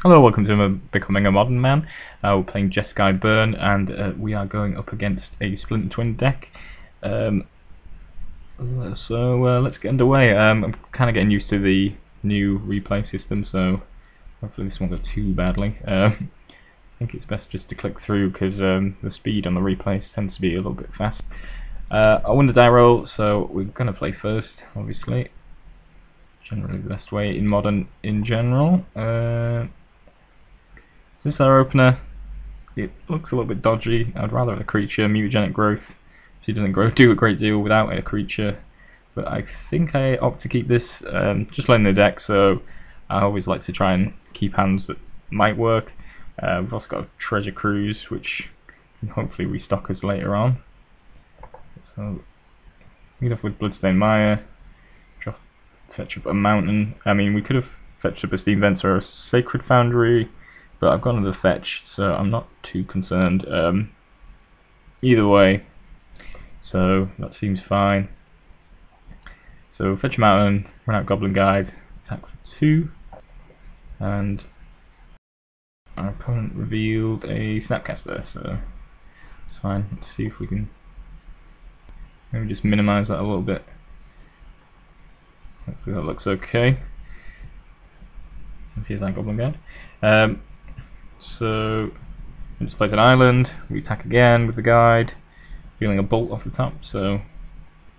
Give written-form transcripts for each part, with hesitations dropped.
Hello, welcome to Becoming a Modern Man. We're playing Jeskai Burn, and we are going up against a Splinter Twin deck. Let's get underway. I'm kind of getting used to the new replay system, so hopefully this won't go too badly. I think it's best just to click through because the speed on the replays tends to be a little bit fast. I won the die roll, so we're going to play first, obviously. Generally the best way in Modern in general. This is our opener. It looks a little bit dodgy. I'd rather have a creature, mutagenic growth. She doesn't do a great deal without a creature, but I think I opt to keep this. Just learning the deck, so I always like to try and keep hands that might work. We've also got a treasure cruise, which can hopefully restock us later on. So lead off with Bloodstained Mire. Fetch up a mountain. I mean, we could have fetched up a Steam Vents or a Sacred Foundry, but I've gone to the fetch, so I'm not too concerned either way, so that seems fine. So fetch a mountain, run out Goblin Guide, attack for 2, and our opponent revealed a Snapcaster, so it's fine. Let's see if we can maybe just minimize that a little bit. Hopefully that looks okay. Here's that Goblin Guide. So we just place an island, we attack again with the guide, feeling a bolt off the top, so at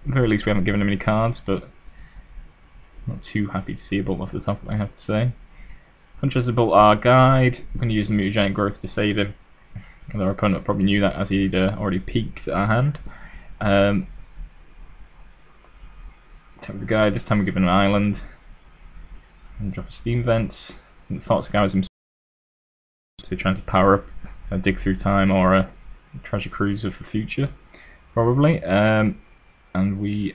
the very least we haven't given him any cards, but not too happy to see a bolt off the top, I have to say. Punches the bolt our guide. We're going to use the mutagenic growth to save him. And our opponent probably knew that as he'd already peeked at our hand. Attack the guide, this time we give him an island. And drop a Steam Vents. And the Thoughts Guys himself. So trying to power up a Dig Through Time or a Treasure Cruise of the future, probably. And we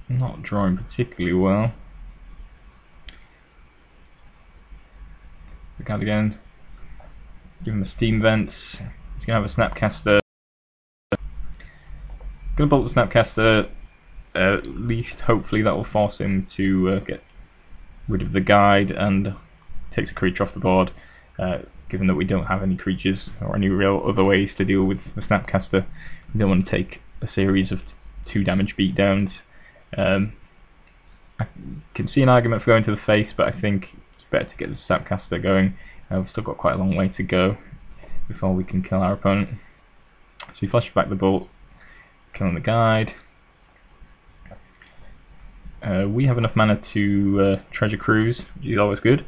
not drawing particularly well. The guide again. Give him a Steam Vents. He's gonna have a Snapcaster. Gonna bolt the Snapcaster. At least hopefully that will force him to get rid of the guide and takes a creature off the board, given that we don't have any creatures or any real other ways to deal with the Snapcaster. We don't want to take a series of 2 damage beatdowns. I can see an argument for going to the face, but I think it's better to get the Snapcaster going. We've still got quite a long way to go before we can kill our opponent. So we flash back the bolt, killing the guide. We have enough mana to Treasure Cruise, which is always good.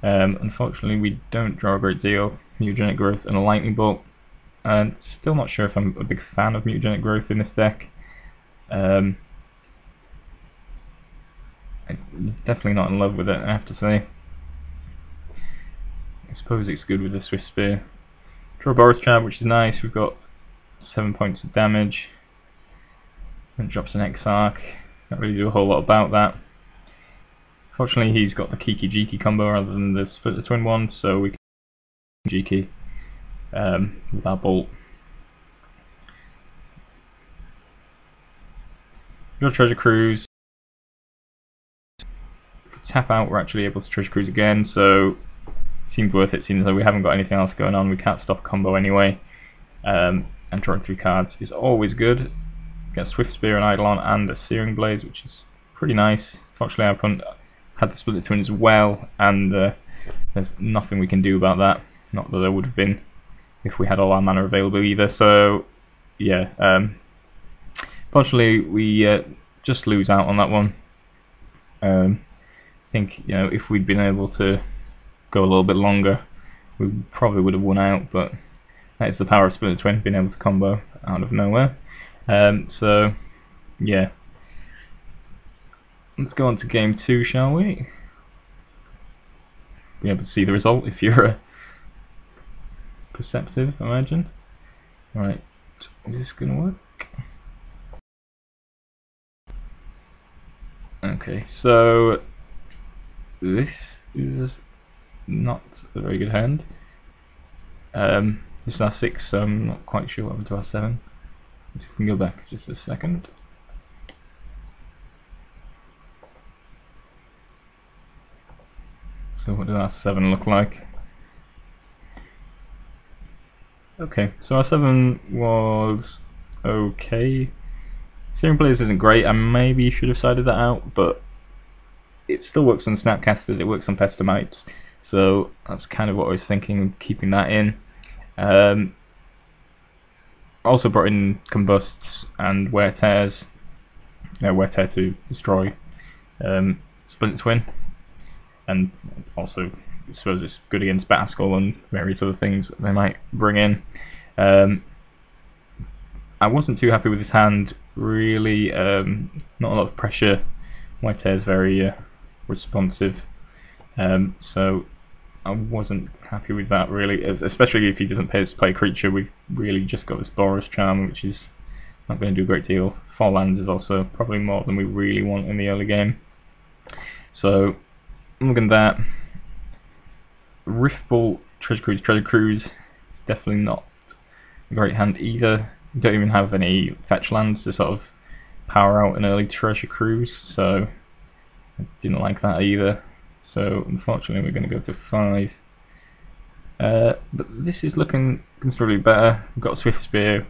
Unfortunately we don't draw a great deal. Mutagenic Growth and a Lightning Bolt. Still not sure if I'm a big fan of Mutagenic Growth in this deck. I'm definitely not in love with it, I have to say. I suppose it's good with the Swift Spear. Draw a Boris Trap, which is nice. We've got 7 points of damage. And drops an Exarch. Can't really do a whole lot about that. Fortunately he's got the Kiki Jiki combo rather than the Splinter Twin one, so we can Jiki with our bolt. Draw Treasure Cruise. If we tap out, we're actually able to Treasure Cruise again, so it seems worth it, seems like we haven't got anything else going on. We can't stop combo anyway. And drawing 3 cards is always good. Get a Swift Spear, an Eidolon, and a Searing Blaze, which is pretty nice. Fortunately our opponent had the Splinter Twin as well, and there's nothing we can do about that. Not that there would have been if we had all our mana available either. So yeah, fortunately we just lose out on that one. I think, you know, if we'd been able to go a little bit longer, we probably would have won out. But that is the power of Splinter Twin, being able to combo out of nowhere. So yeah. Let's go on to game 2, shall we? Be able to see the result if you're perceptive, I imagine. Right, is this going to work? Okay, so this is not a very good hand. This is our 6, so I'm not quite sure what happened to our 7. If we can go back just a second. So what does our 7 look like? Okay, so our 7 was okay. Searing Blades isn't great, I maybe should have sided that out, but it still works on Snapcasters, it works on Pestimites, so that's kind of what I was thinking, keeping that in. Also brought in Combusts and Wear Tears, Wear Tear to destroy Splinter Twin, and also I suppose it's good against Batterskull and various other things that they might bring in. I wasn't too happy with his hand, really. Not a lot of pressure. Wear Tear is very responsive, so I wasn't happy with that really, especially if he doesn't play a creature. We've really just got this Boros Charm, which is not going to do a great deal. 4 lands is also probably more than we really want in the early game. So looking at that, Riftbolt, Treasure Cruise, definitely not a great hand either. We don't even have any fetch lands to sort of power out an early Treasure Cruise, so I didn't like that either. So unfortunately we're going to go to 5. But this is looking considerably better. We've got a Swift Spear,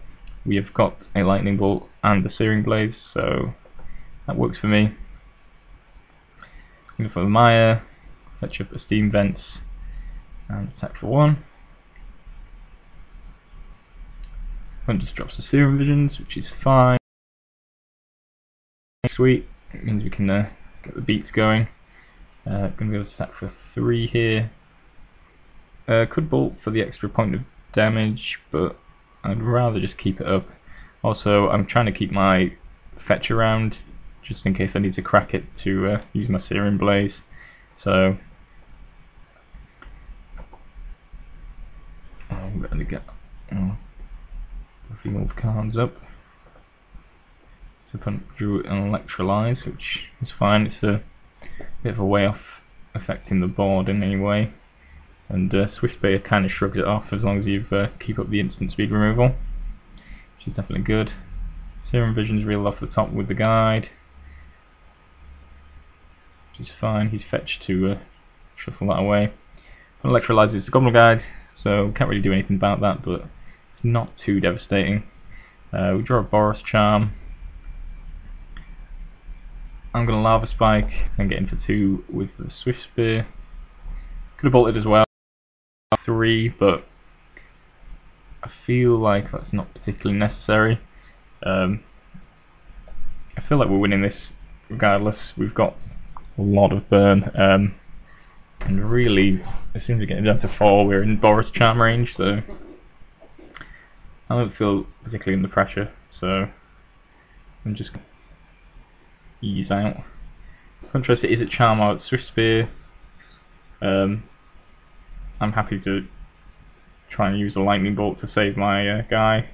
we have got a Lightning Bolt and the Searing Blades, so that works for me. Go for the Maya, fetch up a Steam Vents and attack for 1. One just drops the Serum Visions, which is fine. Sweet, it means we can get the beats going. Going to be able to attack for 3 here. Could bolt for the extra point of damage, but I'd rather just keep it up. Also, I'm trying to keep my fetch around, just in case I need to crack it to use my Searing Blaze. So I'm going to get a few more cards up. So drew an Electrolyze, which is fine. It's a bit of a way off affecting the board in any way. And Swift Spear kind of shrugs it off as long as you keep up the instant speed removal, which is definitely good. Serum Vision's reeled off the top with the guide, which is fine. He's fetched to shuffle that away. Electrolyzes the Goblin Guide, so can't really do anything about that, but it's not too devastating. We draw a Boros Charm. I'm going to Lava Spike and get in for 2 with the Swift Spear. Could have bolted as well, 3, but I feel like that's not particularly necessary. I feel like we're winning this regardless. We've got a lot of burn, and really, as soon as we get down to 4, we're in Boros Charm range, so I don't feel particularly under pressure, so I'm just going to ease out. Contrast, it is a Charm out Swift Spear. I'm happy to try and use a Lightning Bolt to save my guy,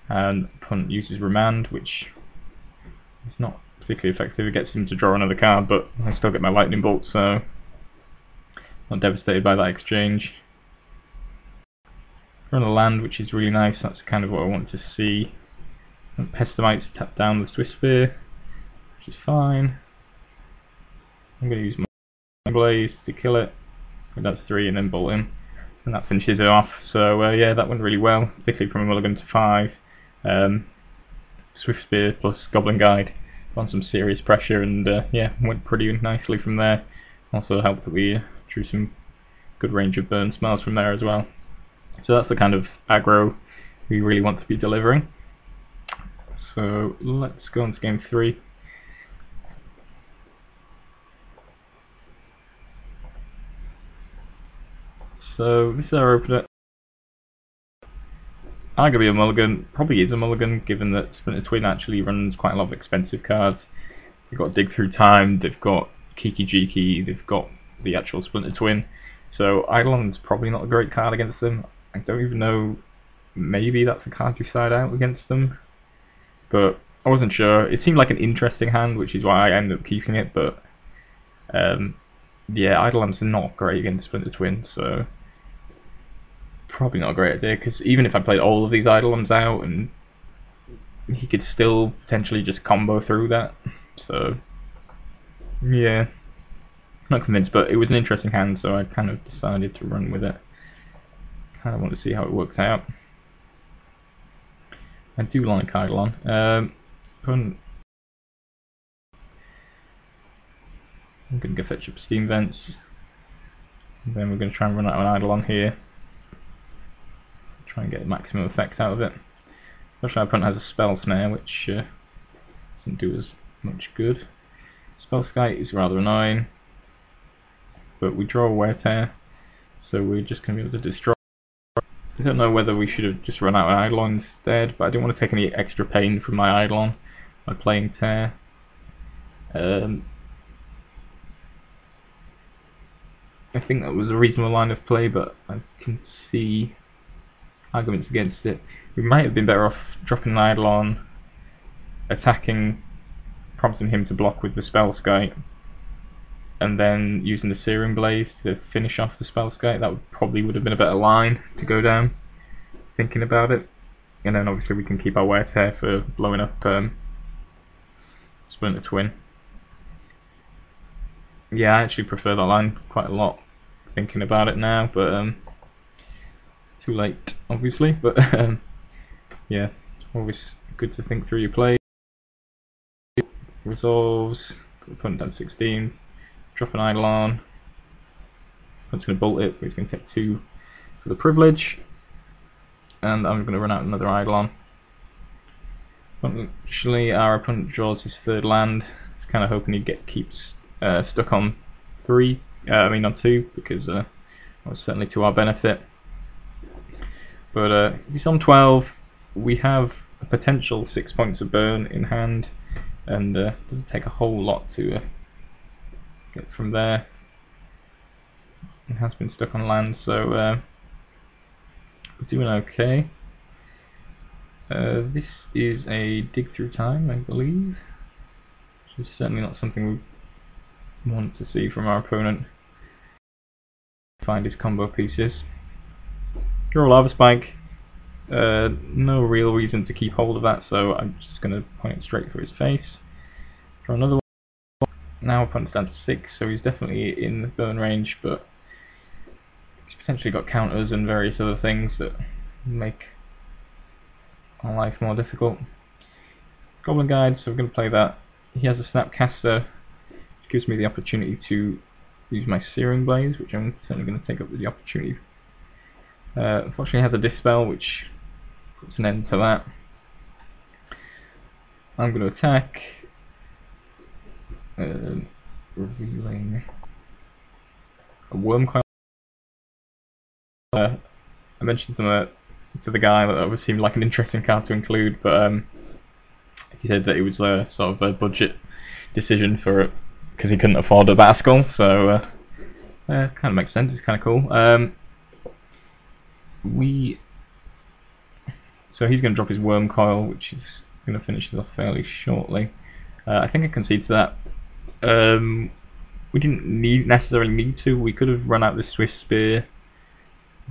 and opponent uses Remand, which is not particularly effective. It gets him to draw another card, but I still get my Lightning Bolt, so not devastated by that exchange. Run a land, which is really nice. That's kind of what I want to see. And Pestimites tap down the Swift Spear, which is fine. I'm going to use my Blaze to kill it. That's 3 and then bolt him, and that finishes it off. So yeah, that went really well, particularly from a mulligan to 5. Swift Spear plus Goblin Guide on some serious pressure, and yeah, went pretty nicely from there. Also helped that we drew some good range of burn smells from there as well. So that's the kind of aggro we really want to be delivering. So let's go on to game 3. So this is our opener. Arguably a mulligan, probably is a mulligan, given that Splinter Twin actually runs quite a lot of expensive cards. They've got Dig Through Time, they've got Kiki Jiki, they've got the actual Splinter Twin. So Eidolon's probably not a great card against them. I don't even know, maybe that's a card to side out against them, but I wasn't sure. It seemed like an interesting hand, which is why I ended up keeping it, but yeah, Eidolon's not great against Splinter Twin, so probably not a great idea, because even if I played all of these Eidolons out, and he could still potentially just combo through that. So yeah, not convinced, but it was an interesting hand, so I kind of decided to run with it. Kind of want to see how it works out. I do like Eidolon. I'm going to go fetch up Steam Vents, and then we're going to try and run out an Eidolon here. Try and get maximum effect out of it. Especially our opponent has a Spell Snare, which doesn't do as much good. Spell Sky is rather annoying, but we draw a Wear Tear, so we're just going to be able to destroy. I don't know whether we should have just run out an Eidolon instead, but I didn't want to take any extra pain from my Eidolon by playing Tear. I think that was a reasonable line of play, but I can see arguments against it. We might have been better off dropping an Eidolon, attacking, prompting him to block with the Spell Sky, and then using the Searing Blaze to finish off the Spell Sky. That would have been a better line to go down, thinking about it. And then obviously we can keep our Wear Tear for blowing up Splinter Twin. Yeah, I actually prefer that line quite a lot, thinking about it now, but too late, obviously. But yeah, always good to think through your play. Resolves, opponent down 16, drop an Eidolon. Opponent's going to bolt it, but he's going to take 2 for the privilege, and I'm going to run out another Eidolon. Actually, our opponent draws his 3rd land. He's kind of hoping he'd keeps stuck on 3, on 2, because that was certainly to our benefit. But if he's on 12, we have a potential 6 points of burn in hand, and it doesn't take a whole lot to get from there. It has been stuck on land, so we're doing okay. This is a dig through time, I believe, which is certainly not something we want to see from our opponent. Find his combo pieces. Draw a Lava Spike. No real reason to keep hold of that, so I'm just going to point it straight for his face. Draw another one. Now opponent's down to 6, so he's definitely in the burn range, but he's potentially got counters and various other things that make our life more difficult. Goblin Guide, so we're going to play that. He has a Snapcaster, which gives me the opportunity to use my Searing Blaze, which I'm certainly going to take up with the opportunity. Unfortunately, I have the Dispel, which puts an end to that. I'm going to attack, revealing a Worm Coil. I mentioned to the guy that would seem like an interesting card to include, but he said that it was sort of a budget decision for it because he couldn't afford a Baskel, so kind of makes sense. It's kind of cool. So he's going to drop his Worm Coil, which is going to finish this off fairly shortly. I think I concede to that. We didn't necessarily need to. We could have run out the Swift Spear,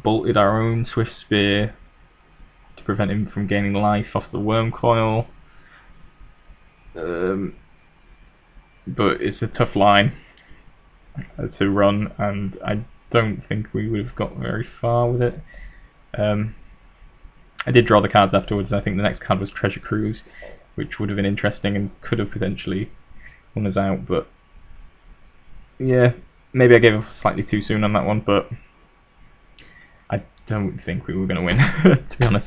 bolted our own Swift Spear to prevent him from gaining life off the Worm Coil. But it's a tough line to run, and I don't think we would have got very far with it. I did draw the cards afterwards. I think the next card was Treasure Cruise, which would have been interesting and could have potentially won us out, but yeah, maybe I gave up slightly too soon on that one, but I don't think we were going to win, to be honest.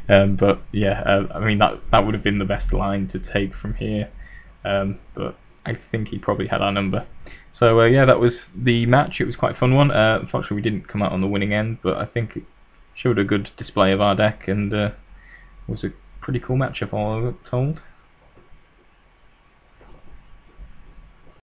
But yeah, I mean that would have been the best line to take from here, but I think he probably had our number. So yeah, that was the match. It was quite a fun one. Unfortunately, we didn't come out on the winning end, but I think it showed a good display of our deck, and was a pretty cool matchup, all told.